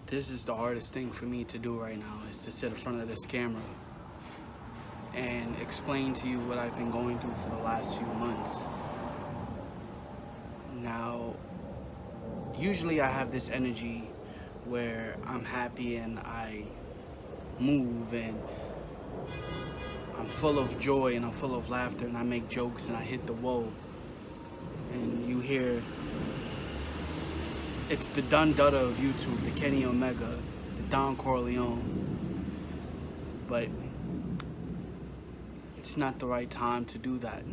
This is the hardest thing for me to do right now, is to sit in front of this camera and explain to you what I've been going through for the last few months. Now, usually I have this energy where I'm happy and I move and I'm full of joy and I'm full of laughter and I make jokes and I hit the whoa. And you hear, it's the Dun Dutta of YouTube, the Kenny Omega, the Don Corleone. But it's not the right time to do that.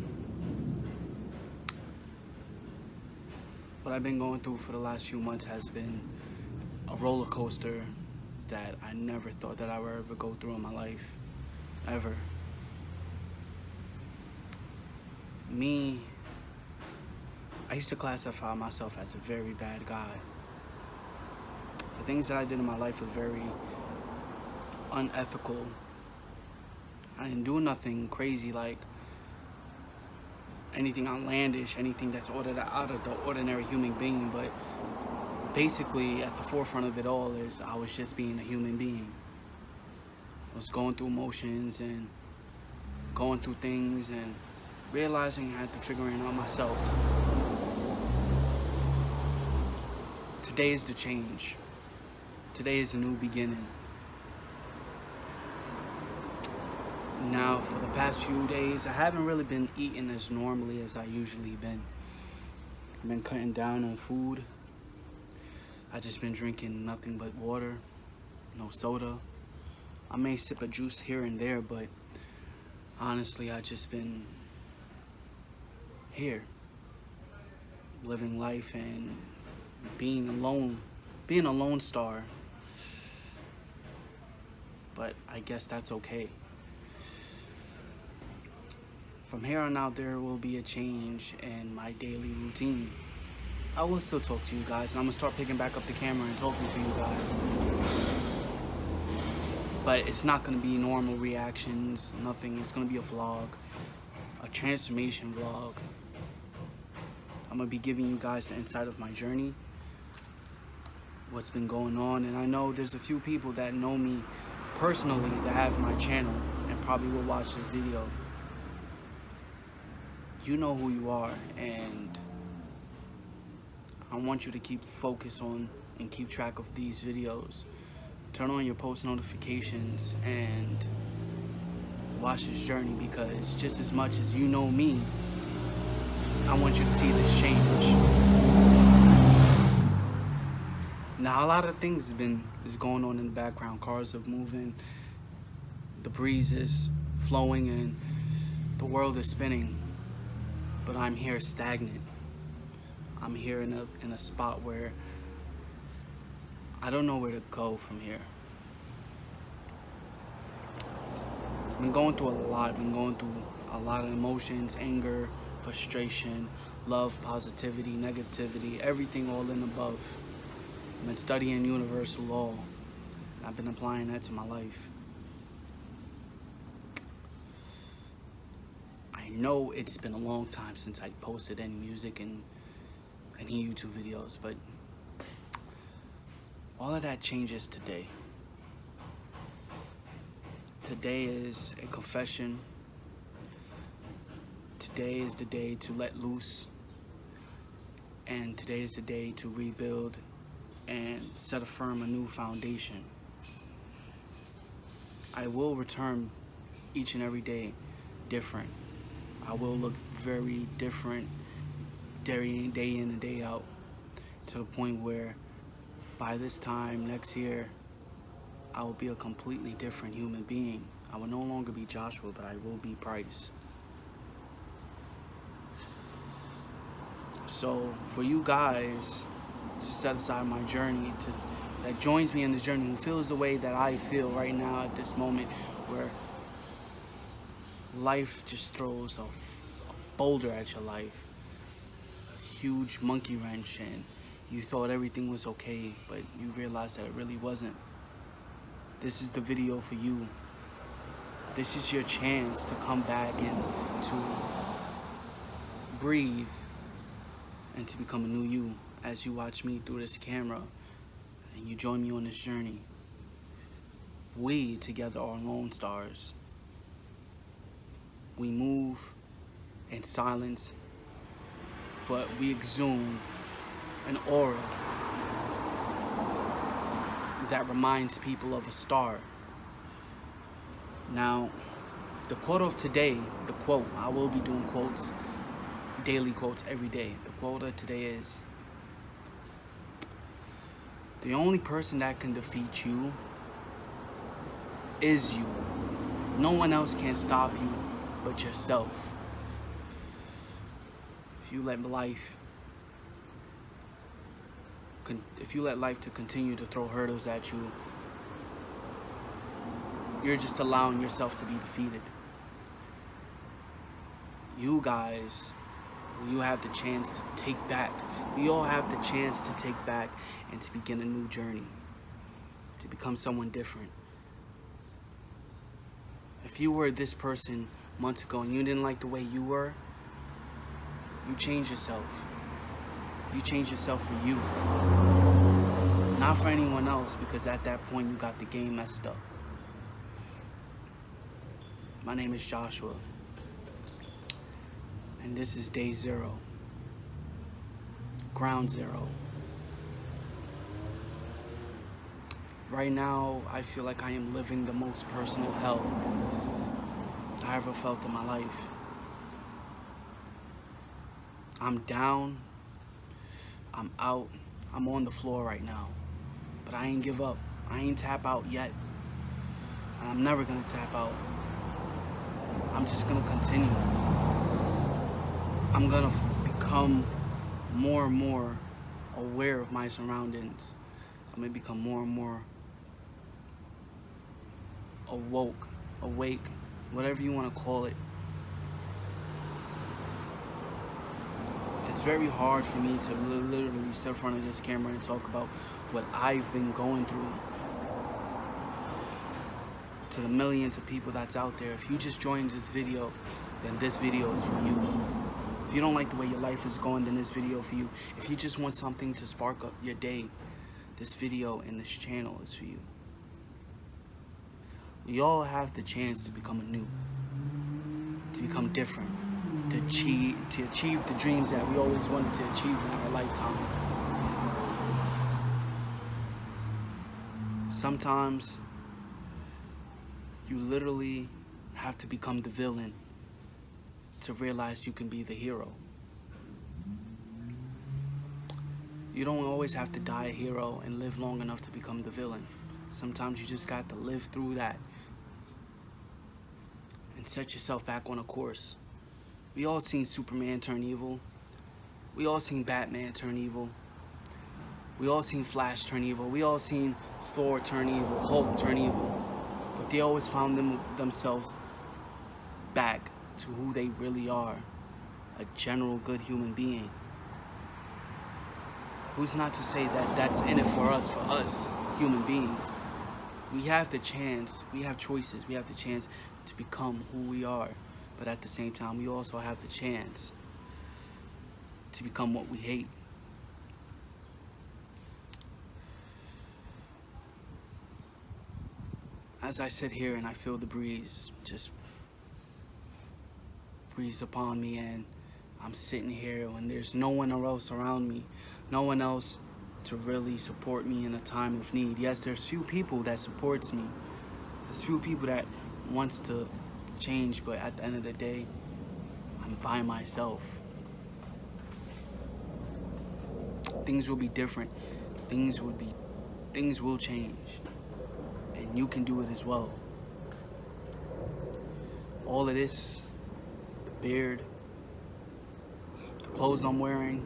What I've been going through for the last few months has been a roller coaster that I never thought that I would ever go through in my life, ever. I used to classify myself as a very bad guy. The things that I did in my life were very unethical. I didn't do nothing crazy, like anything outlandish, anything that's out of the ordinary human being, but basically at the forefront of it all is I was just being a human being. I was going through emotions and going through things and realizing I had to figure it out myself. Today is the change. Today is a new beginning. Now, for the past few days, I haven't really been eating as normally as I usually been. I've been cutting down on food. I just been drinking nothing but water, no soda. I may sip a juice here and there, but honestly, I just been here, living life and being alone, being a lone star. But I guess that's okay. From here on out, there will be a change in my daily routine. I will still talk to you guys, and I'm gonna start picking back up the camera and talking to you guys. But it's not gonna be normal reactions, nothing. It's gonna be a vlog, a transformation vlog. I'm gonna be giving you guys the insight of my journey, what's been going on, and I know there's a few people that know me personally that have my channel and probably will watch this video. You know who you are, and I want you to keep focus on and keep track of these videos. Turn on your post notifications and watch this journey, because just as much as you know me, I want you to see this change. Now, a lot of things is going on in the background. Cars are moving, the breeze is flowing, and the world is spinning. But I'm here stagnant. I'm here in a spot where I don't know where to go from here. I've been going through a lot. I've been going through a lot of emotions, anger, frustration, love, positivity, negativity, everything all in above. I've been studying universal law. I've been applying that to my life. I know it's been a long time since I posted any music and any YouTube videos, but all of that changes today. Today is a confession. Today is the day to let loose. And today is the day to rebuild and set affirm a new foundation. I will return each and every day different. I will look very different day in and day out, to the point where by this time next year, I will be a completely different human being. I will no longer be Joshua, but I will be Bryce. So for you guys to set aside my journey, that joins me in this journey, who feels the way that I feel right now at this moment, where life just throws a boulder at your life, a huge monkey wrench, and you thought everything was okay, but you realized that it really wasn't. This is the video for you. This is your chance to come back and to breathe and to become a new you, as you watch me through this camera and you join me on this journey. We together are lone stars. We move in silence, but we exude an aura that reminds people of a star. Now, the quote of today, I will be doing quotes, daily quotes every day. The quote of today is, the only person that can defeat you is you. No one else can stop you but yourself. If you let life to continue to throw hurdles at you, you're just allowing yourself to be defeated. You guys, you have the chance to take back. We all have the chance to take back and to begin a new journey, to become someone different. If you were this person months ago and you didn't like the way you were, you change yourself. You change yourself for you, not for anyone else, because at that point you got the game messed up. My name is Joshua, and this is day 0, ground zero. Right now, I feel like I am living the most personal hell I ever felt in my life. I'm down, I'm out, I'm on the floor right now, but I ain't give up. I ain't tap out yet, and I'm never gonna tap out. I'm just gonna continue. I'm gonna become more and more aware of my surroundings. I'm gonna become more and more awake, whatever you wanna call it. It's very hard for me to literally sit in front of this camera and talk about what I've been going through. To the millions of people that's out there, if you just joined this video, then this video is for you. If you don't like the way your life is going, then this video for you. If you just want something to spark up your day, this video and this channel is for you. We all have the chance to become anew, to become different, to achieve the dreams that we always wanted to achieve in our lifetime. Sometimes you literally have to become the villain to realize you can be the hero. You don't always have to die a hero and live long enough to become the villain. Sometimes you just got to live through that and set yourself back on a course. We all seen Superman turn evil. We all seen Batman turn evil. We all seen Flash turn evil. We all seen Thor turn evil, Hulk turn evil. But they always found themselves back to who they really are, a general good human being. Who's not to say that that's in it for us human beings? We have the chance, we have choices, we have the chance to become who we are. But at the same time, we also have the chance to become what we hate. As I sit here and I feel the breeze just breeze upon me, and I'm sitting here when there's no one else around me, no one else to really support me in a time of need. Yes, there's few people that supports me. There's few people that wants to change, but at the end of the day, I'm by myself. Things will be different. Things will change. And you can do it as well. All of this, the beard, the clothes I'm wearing,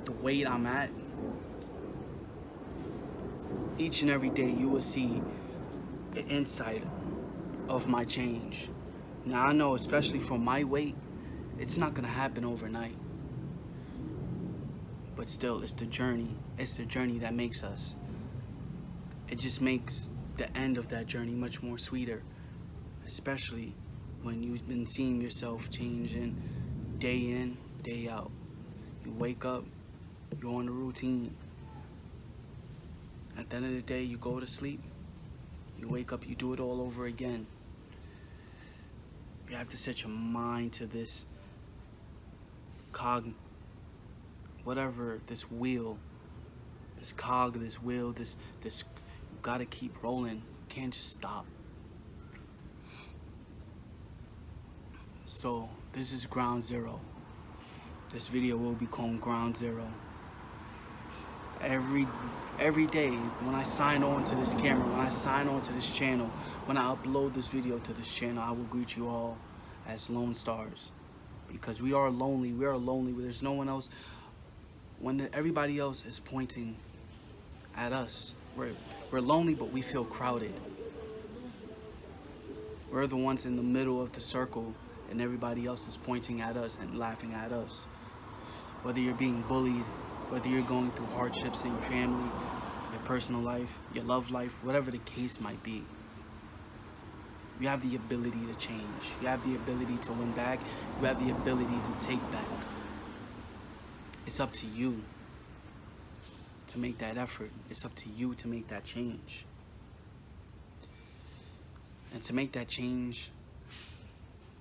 the weight I'm at, each and every day you will see the insight of my change. Now I know, especially for my weight, it's not gonna happen overnight. But still, it's the journey. It's the journey that makes us. It just makes the end of that journey much more sweeter, especially when you've been seeing yourself changing day in, day out. You wake up, you're on a routine. At the end of the day, you go to sleep, you wake up, you do it all over again. You have to set your mind to this whatever, this wheel, this cog, this wheel, this, you gotta keep rolling. You can't just stop. So this is ground zero. This video will become ground zero. Every day when I sign on to this camera, when I sign on to this channel, when I upload this video to this channel, I will greet you all as Lone Stars. Because we are lonely. We are lonely. There's no one else. When everybody else is pointing at us, we're lonely, but we feel crowded. We're the ones in the middle of the circle, and everybody else is pointing at us and laughing at us. Whether you're being bullied, whether you're going through hardships in your family, your personal life, your love life, whatever the case might be, you have the ability to change. You have the ability to win back. You have the ability to take back. It's up to you to make that effort. It's up to you to make that change. And to make that change,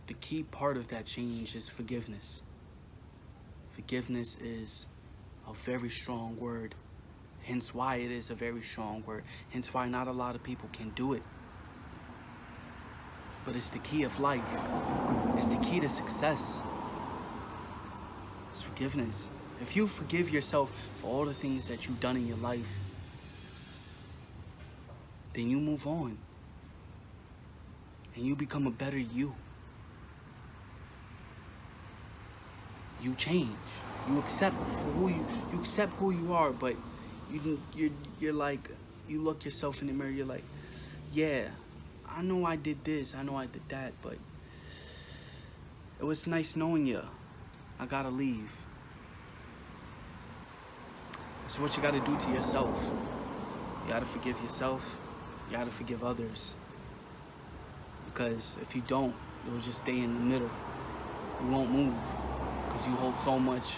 the key part of that change is forgiveness. Forgiveness is a very strong word. Hence why it is a very strong word. Hence why not a lot of people can do it. But it's the key of life. It's the key to success. It's forgiveness. If you forgive yourself for all the things that you've done in your life, then you move on. And you become a better you. You change. You accept who you are, but you're like, you look yourself in the mirror, you're like, yeah, I know I did this, I know I did that, but it was nice knowing you. I gotta leave. It's what you gotta do to yourself. You gotta forgive yourself. You gotta forgive others. Because if you don't, you'll just stay in the middle. You won't move. Because you hold so much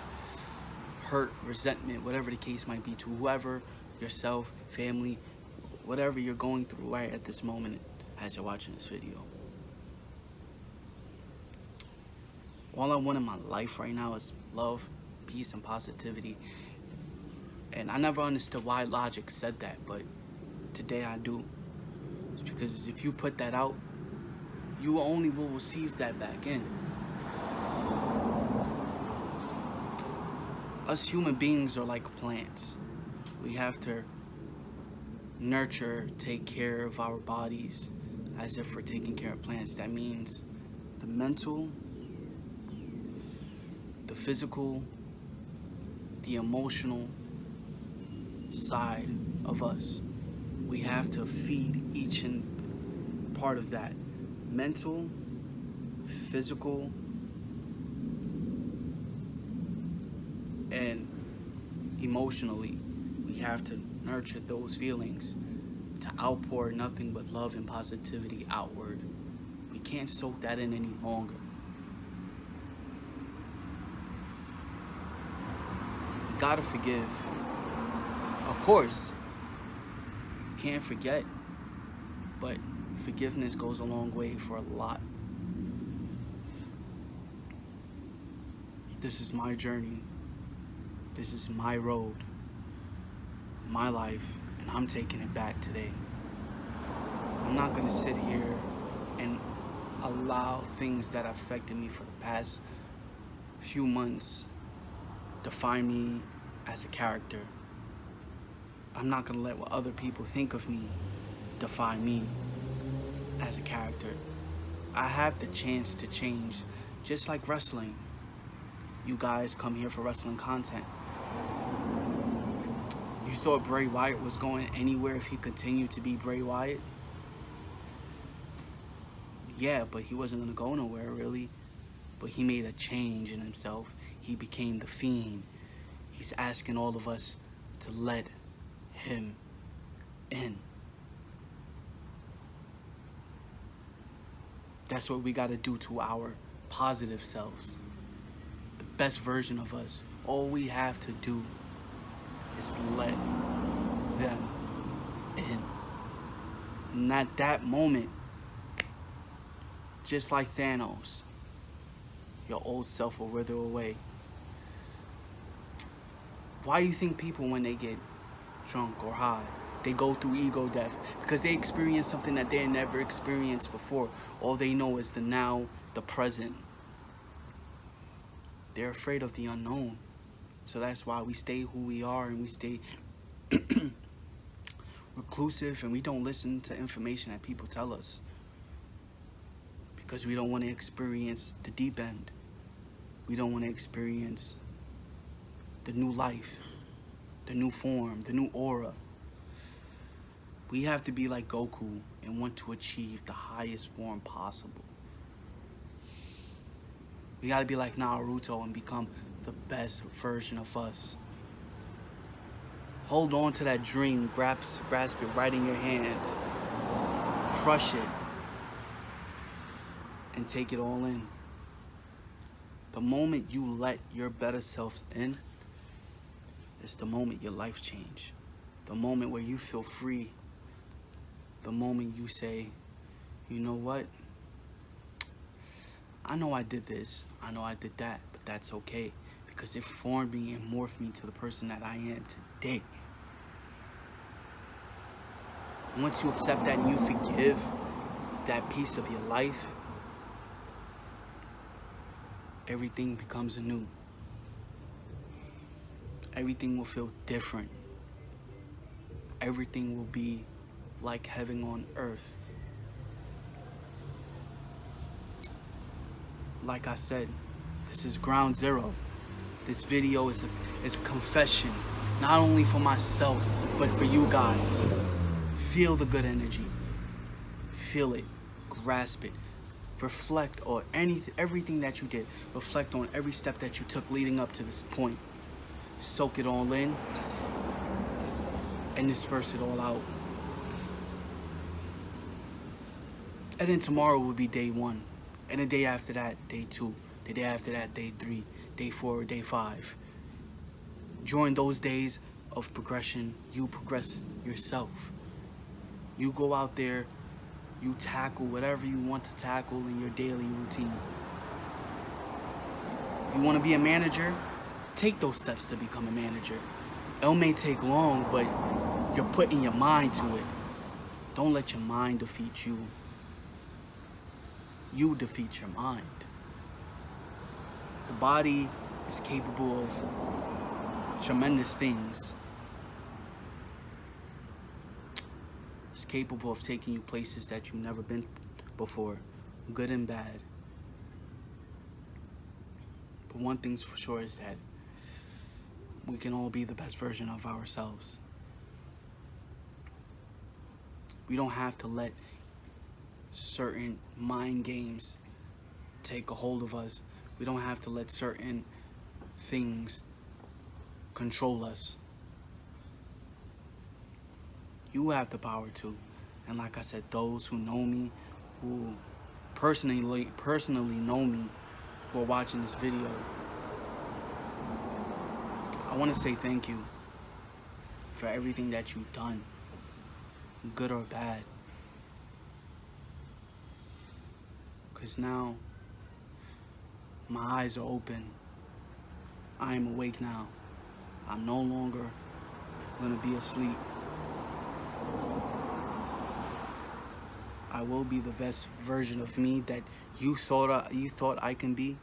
hurt, resentment, whatever the case might be, to whoever, yourself, family, whatever you're going through right at this moment as you're watching this video. All I want in my life right now is love, peace, and positivity. And I never understood why Logic said that, but today I do. It's because if you put that out, you only will receive that back in. Us human beings are like plants. We have to nurture, take care of our bodies as if we're taking care of plants. That means the mental, the physical, the emotional side of us. We have to feed each and part of that. Mental, physical, and emotionally. We have to nurture those feelings to outpour nothing but love and positivity outward. We can't soak that in any longer. We gotta forgive. Of course, you can't forget, but forgiveness goes a long way for a lot. This is my journey. This is my road, my life, and I'm taking it back today. I'm not gonna sit here and allow things that affected me for the past few months define me as a character. I'm not gonna let what other people think of me define me as a character. I have the chance to change, just like wrestling. You guys come here for wrestling content. You thought Bray Wyatt was going anywhere if he continued to be Bray Wyatt? Yeah, but he wasn't gonna go nowhere really. But he made a change in himself. He became the Fiend. He's asking all of us to let him in. That's what we gotta do to our positive selves. The best version of us. All we have to do is let them in. And at that moment, just like Thanos, your old self will wither away. Why do you think people, when they get drunk or high, they go through ego death? Because they experience something that they never experienced before. All they know is the now, the present. They're afraid of the unknown. So that's why we stay who we are, and we stay reclusive, and we don't listen to information that people tell us. Because we don't want to experience the deep end. We don't want to experience the new life, the new form, the new aura. We have to be like Goku and want to achieve the highest form possible. We gotta be like Naruto and become the best version of us. Hold on to that dream, grasp it right in your hand, crush it, and take it all in. The moment you let your better self in, it's the moment your life change. The moment where you feel free. The moment you say, you know what? I know I did this, I know I did that, but that's okay, because it formed me and morphed me to the person that I am today. Once you accept that and you forgive that piece of your life, everything becomes anew. Everything will feel different. Everything will be like heaven on earth. Like I said, this is ground zero. This video is a confession, not only for myself, but for you guys. Feel the good energy. Feel it. Grasp it. Reflect on everything that you did. Reflect on every step that you took leading up to this point. Soak it all in and disperse it all out. And then tomorrow will be day 1. And the day after that, day 2. The day after that, day 3. Day 4, day 5. During those days of progression, you progress yourself. You go out there, you tackle whatever you want to tackle in your daily routine. You want to be a manager? Take those steps to become a manager. It may take long, but you're putting your mind to it. Don't let your mind defeat you. You defeat your mind. The body is capable of tremendous things. It's capable of taking you places that you've never been before, good and bad. But one thing's for sure is that we can all be the best version of ourselves. We don't have to let certain mind games take a hold of us. We don't have to let certain things control us. You have the power to. And like I said, those who know me, who personally know me, who are watching this video, I want to say thank you for everything that you've done, good or bad. Because now, my eyes are open. I am awake now. I'm no longer going to be asleep. I will be the best version of me that you thought I can be,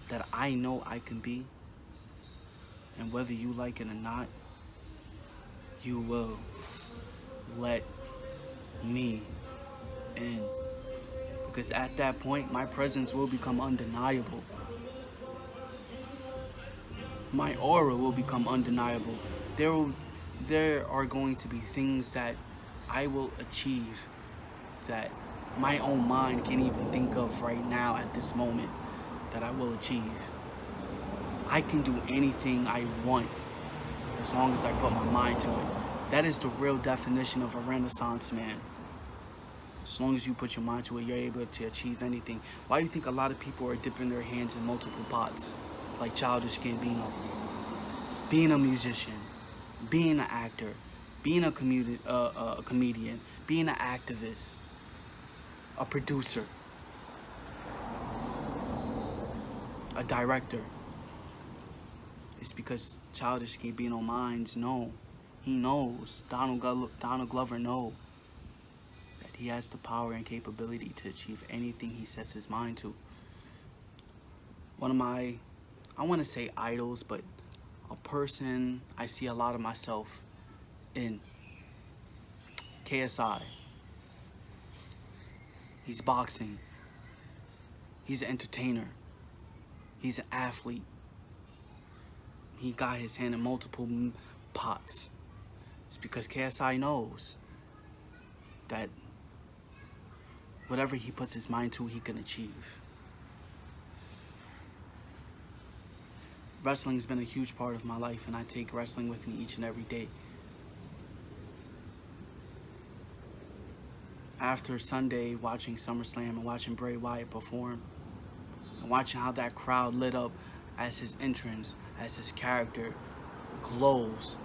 that I know I can be. And whether you like it or not, you will let me in. Because at that point, my presence will become undeniable. My aura will become undeniable. There are going to be things that I will achieve that my own mind can't even think of right now at this moment that I will achieve. I can do anything I want as long as I put my mind to it. That is the real definition of a Renaissance man. As long as you put your mind to it, you're able to achieve anything. Why do you think a lot of people are dipping their hands in multiple pots, like Childish Gambino? Being a musician, being an actor, being a comedian, being an activist, a producer, a director. It's because Childish Gambino minds know. He knows. Donald Glover knows that he has the power and capability to achieve anything he sets his mind to. One of my, I want to say idols, but a person I see a lot of myself in. KSI. He's boxing. He's an entertainer. He's an athlete. He got his hand in multiple pots. It's because KSI knows that whatever he puts his mind to, he can achieve. Wrestling has been a huge part of my life, and I take wrestling with me each and every day. After Sunday, watching SummerSlam and watching Bray Wyatt perform, and watching how that crowd lit up as his entrance, as his character glows,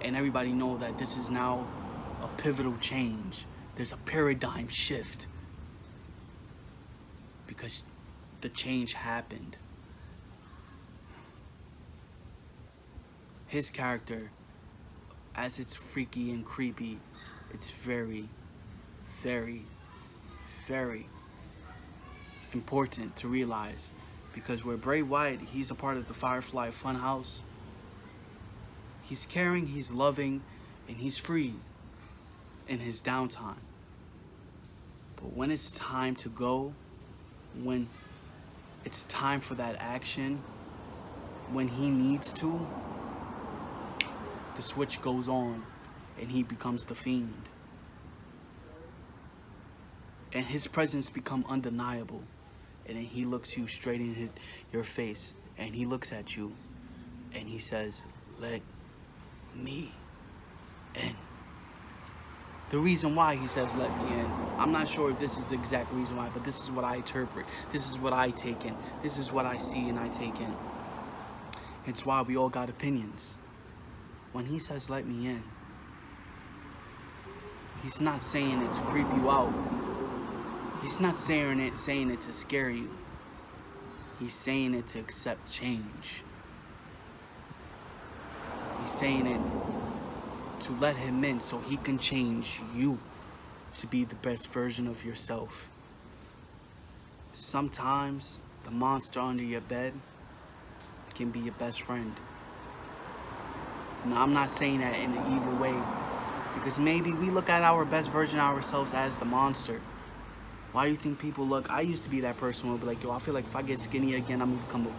and everybody know that this is now a pivotal change. There's a paradigm shift because the change happened. His character, as it's freaky and creepy, it's very, very, very important to realize, because where Bray Wyatt, he's a part of the Firefly Funhouse. He's caring, he's loving, and he's free in his downtime. But when it's time to go, when it's time for that action, when he needs to, the switch goes on and he becomes the Fiend. And his presence becomes undeniable. And then he looks you straight in your face, and he looks at you and he says, "Let me in." The reason why he says "let me in," I'm not sure if this is the exact reason why, but this is what I interpret. This is what I take in. This is what I see and I take in. It's why we all got opinions. When he says "let me in," he's not saying it to creep you out. He's not saying it to scare you. He's saying it to accept change. He's saying it to let him in so he can change you to be the best version of yourself. Sometimes the monster under your bed can be your best friend. Now, I'm not saying that in an evil way, because maybe we look at our best version of ourselves as the monster. Why do you think people look? I used to be that person who would be like, yo, I feel like if I get skinny again, I'm gonna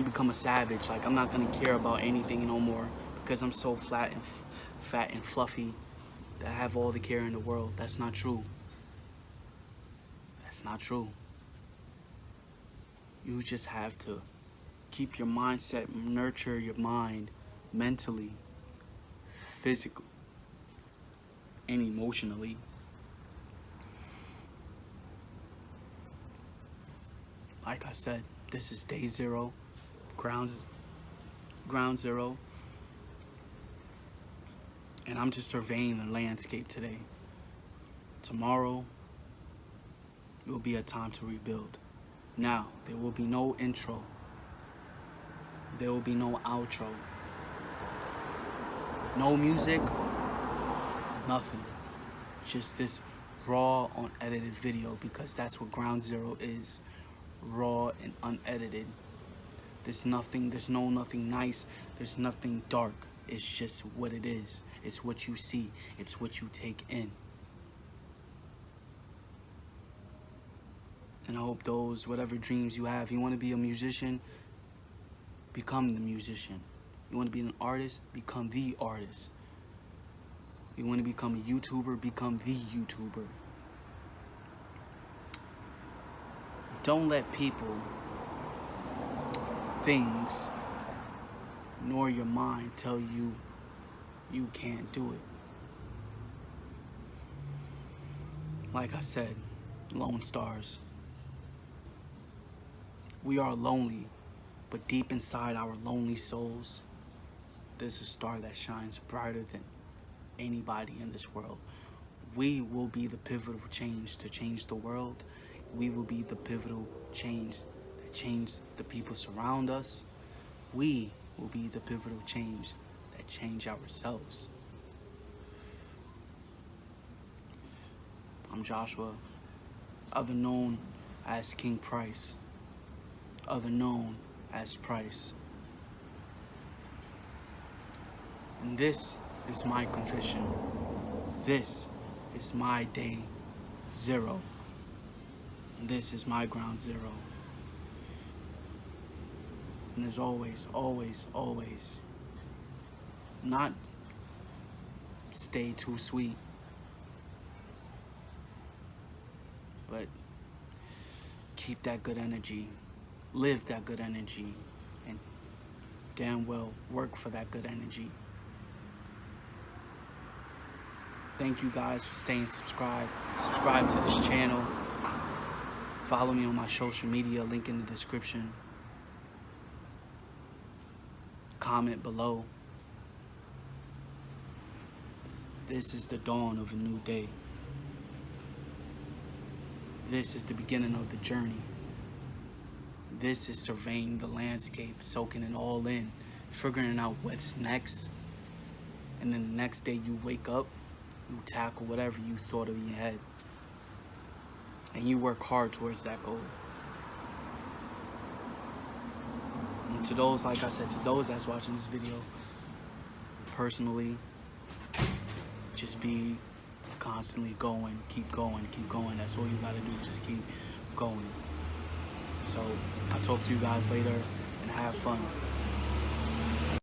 become a savage. Like, I'm not gonna care about anything no more because I'm so fat and fluffy that I have all the care in the world. That's not true. That's not true. You just have to keep your mindset, nurture your mind mentally, physically, and emotionally. Like I said, this is day zero, ground zero, and I'm just surveying the landscape today. Tomorrow will be a time to rebuild. Now, there will be no intro. There will be no outro. No music, nothing. Just this raw, unedited video, because that's what Ground Zero is. Raw and unedited. There's nothing nice. There's nothing dark. It's just what it is. It's what you see. It's what you take in. And I hope those, whatever dreams you have, you want to be a musician, become the musician. You want to be an artist, become the artist. You want to become a YouTuber, become the YouTuber. Don't let people, things, nor your mind tell you you can't do it. Like I said, Lone Stars. We are lonely, but deep inside our lonely souls, There's a star that shines brighter than anybody in this world. We will be the pivotal change to change the world. We will be the pivotal change that change the people surround us. We will be the pivotal change that change ourselves. I'm Joshua, other known as King Price, other known as Price. And this is my confession. This is my day zero. This is my ground zero. And as always, always, always, not stay too sweet, but keep that good energy, live that good energy, and damn well work for that good energy. Thank you guys for staying subscribed. Subscribe to this channel. Follow me on my social media, link in the description. Comment below. This is the dawn of a new day. This is the beginning of the journey. This is surveying the landscape, soaking it all in, figuring out what's next. And then the next day you wake up, you tackle whatever you thought of in your head. And you work hard towards that goal. And to those, like I said, to those that's watching this video, personally, just be constantly going, keep going, keep going. That's all you gotta do, just keep going. So I'll talk to you guys later and have fun.